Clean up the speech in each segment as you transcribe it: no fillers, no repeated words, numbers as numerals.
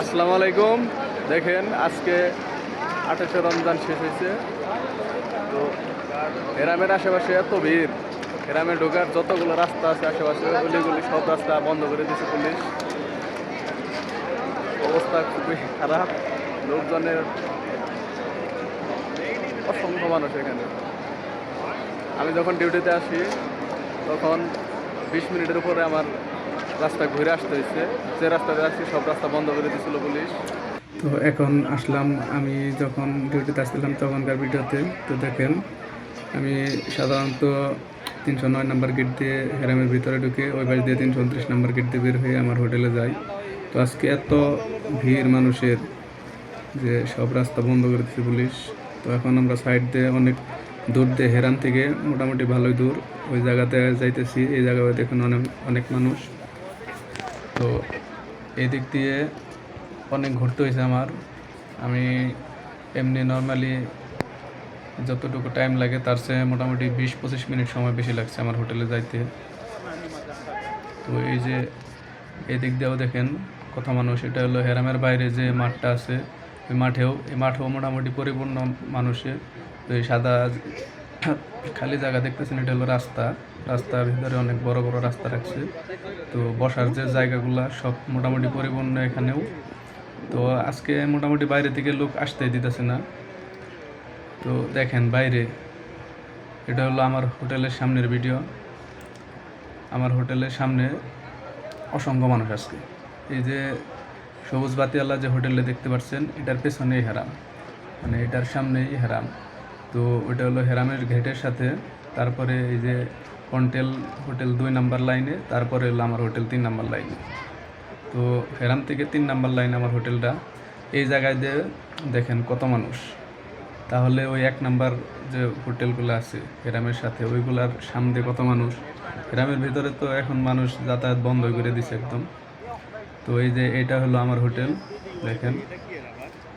আসসালামু আলাইকুম। দেখেন আজকে 28শে রমজান শেষ হয়েছে। তো হেরামের আশেপাশে এত ভিড়, হেরামে ঢোকার যতগুলো রাস্তা আছে আশেপাশে অলিগুলি সব রাস্তা বন্ধ করে দিয়েছে পুলিশ। অবস্থা খুবই খারাপ, লোকজনের অসংখ্য মানুষ এখানে। আমি যখন ডিউটিতে আসি তখন 20 মিনিটের উপরে আমার রাস্তা ঘুরে আসতে হয়েছে। যে রাস্তাতে আসছি সব রাস্তা বন্ধ করে দিয়েছিল পুলিশ। তো এখন আসলাম, আমি যখন ডিউটিতে আসছিলাম তখনকার ভিডিওতে। তো দেখেন আমি সাধারণত 309 নাম্বার গেট দিয়ে হেরামের ভিতরে ঢুকে ওই পাশ দিয়ে 329 নাম্বার গেট দিয়ে বের হয়ে আমার হোটেলে যাই। তো আজকে এত ভিড় মানুষের যে সব রাস্তা বন্ধ করে দিচ্ছে পুলিশ। তো এখন আমরা সাইড দিয়ে অনেক দূর দিয়ে হেরান থেকে মোটামুটি ভালোই দূর ওই জায়গাতে যাইতেছি। এই জায়গায় দেখুন অনেক অনেক মানুষ। তো এই দিক দিয়ে অনেক ঘুরতে হয়েছে আমার। আমি এমনি নর্মালি যতটুকু টাইম লাগে তার চেয়ে মোটামুটি 20-25 মিনিট সময় বেশি লাগছে আমার হোটেলে যাইতে। তো এই যে এই দিক দিয়েও দেখেন কত মানুষ। এটা হলো হেরামের বাইরে যে মাঠটা আছে, ওই মাঠেও মোটামুটি পরিপূর্ণ মানুষে। তো এই সাদা খালি জায়গা দেখতেছেন, এটা হলো রাস্তার ভিতরে অনেক বড় বড় রাস্তা রাখছে। তো বসার যে জায়গাগুলা সব মোটামুটি পরিপূর্ণ এখানেও। তো আজকে মোটামুটি বাইরে থেকে লোক আসতেই দিতেছে না। তো দেখেন বাইরে, এটা হলো আমার হোটেলের সামনের ভিডিও। আমার হোটেলের সামনে অসংখ্য মানুষ আজকে। এই যে সবুজ বাতিওয়ালা যে হোটেলে দেখতে পাচ্ছেন, এটার পেছনেই হেরাম, মানে এটার সামনেই হেরাম। তো ওইটা হলো হেরামের গেটের সাথে। তারপরে এই যে কন্টেল হোটেল 2 নাম্বার লাইনে, তারপরে হলো আমার হোটেল 3 নাম্বার লাইনে। তো হেরাম থেকে 3 নাম্বার লাইনে আমার হোটেলটা। এই জায়গায় দিয়ে দেখেন কত মানুষ। তাহলে ওই 1 নাম্বার যে হোটেলগুলো আছে হেরামের সাথে, ওইগুলার সামনে কত মানুষ। হেরামের ভিতরে তো এখন মানুষ যাতায়াত বন্ধ করে দিছে একদম। তো এই যে এটা হলো আমার হোটেল, দেখেন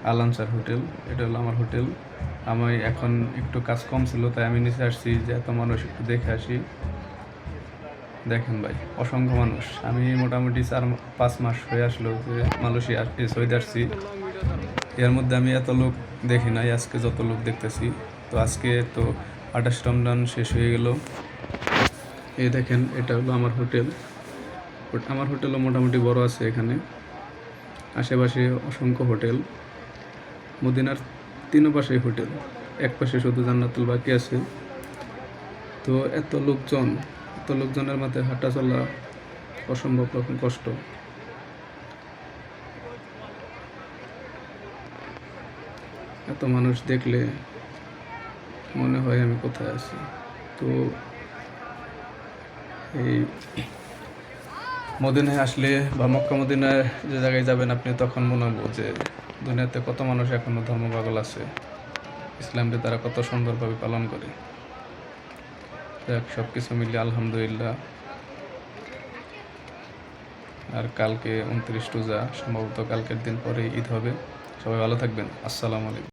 আল আনসার হোটেল। এটা হলো আমার হোটেল। আমি এখন একটু কাজ কম ছিল তাই আমি নিচে আসছি যে এত মানুষ একটু দেখে আসি। দেখেন ভাই অসংখ্য মানুষ। আমি মোটামুটি 4-5 মাস হয়ে আসলো যে মালয়েশিয়া সৌদি আসছি। এর মধ্যে আমি এত লোক দেখি নাই, আজকে যত লোক দেখতেছি। তো আজকে তো 28 রমজান শেষ হয়ে গেল। এই দেখেন এটা হলো আমার হোটেল। আমার হোটেলও মোটামুটি বড় আছে এখানে। আশেপাশে অসংখ্য হোটেল, মদিনার 3 পাশেই হোটেল, এক পাশে শুধু জান্নাতুল বাকি আছে। তো এত লোকজনের মাথায় হাঁটা চলা অসম্ভব রকম কষ্ট। এত মানুষ দেখলে মনে হয় আমি কোথায় আছি। তো এই মদিনায় আসলে বা মক্কা মদিনায় যে জায়গায় যাবেন আপনি, তখন মনে হবো যে দুনিয়াতে কত মানুষ এখনও ধর্মপাগল আছে, ইসলামকে তারা কত সুন্দরভাবে পালন করে। সব কিছু মিলিয়ে আলহামদুলিল্লাহ। আর কালকে 29 রোজা, সম্ভবত কালকের দিন পরে ঈদ হবে। সবাই ভালো থাকবেন। আসসালামু আলাইকুম।